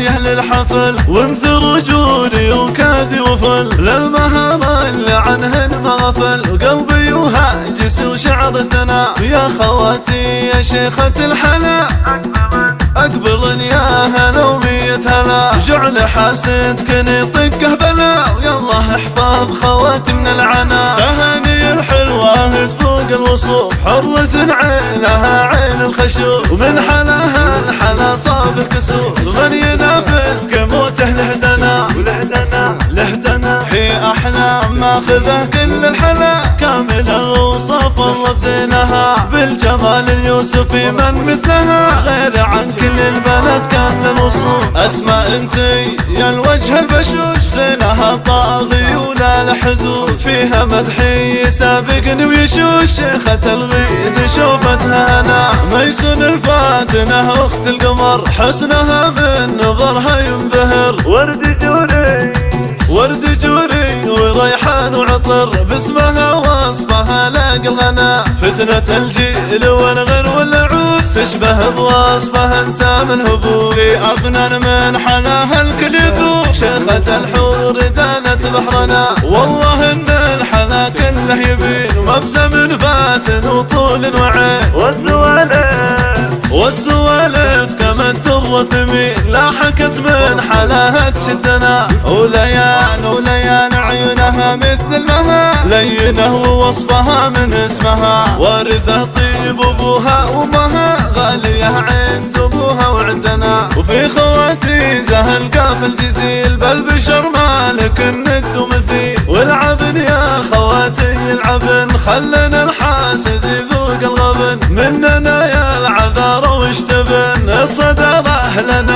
يا اهل الحفل، وانثر رجولي وكادي وفل للمهارة اللي عنهن ما غفل، وقلبي وهاجس وشعر ثنا يا خواتي يا شيخة الحلا، اقبلن يا هلا ومية هلا، جعل حاسدك يطقه بلا، ويلا احفظ خواتي من العنا، تهاني الحلوة تفوق الوصوف، حرة عينها عين الخشوف، ومن حلاها الحلا صاب كسوف، من ينافسك موته لهدنا لهدنا، هي احلام ماخذه كل الحلا، كامل الوصف الله بزينها، بالجمال اليوسفي من مثلها، غير عن كل البنات كامل الوصوف، اسماء انتي يا الوجه البشوش، زينها طاغي ولا الحدود، فيها مدحي سابقني ويشوش، شيخة الغيد شوفتها انا، ميسون الفاتنة اخت القمر، حسنها من نظرها ينبهر، ورد جوري وريحان وعطر، باسمها وصفها لاقى الغنا، فتنة الجيل والغر والعود، تشبه بوصفها انسام الهبوب، في افنان من حلاها الكل يذوب، شيخة الحور دانت بحرنا، والله ان الحلا كله يبين، مبسم فاتن وطول وعين، والسوالف كما الدر ثمين، لاحكت من حلاها تشدنا، وليان عيونها مثل المها، لينه ووصفها من اسمها، وارثه طيب ابوها وامها، غاليه عند ابوها وعندنا، وفي خواتي زهل قاف الجزيل، بل بشر مالك الند ومثيل، والعبن يا خواتي العبن، خلنا الحاسد يذوق الغبن، مننا يا العذار واشتبن، الصدى اهلنا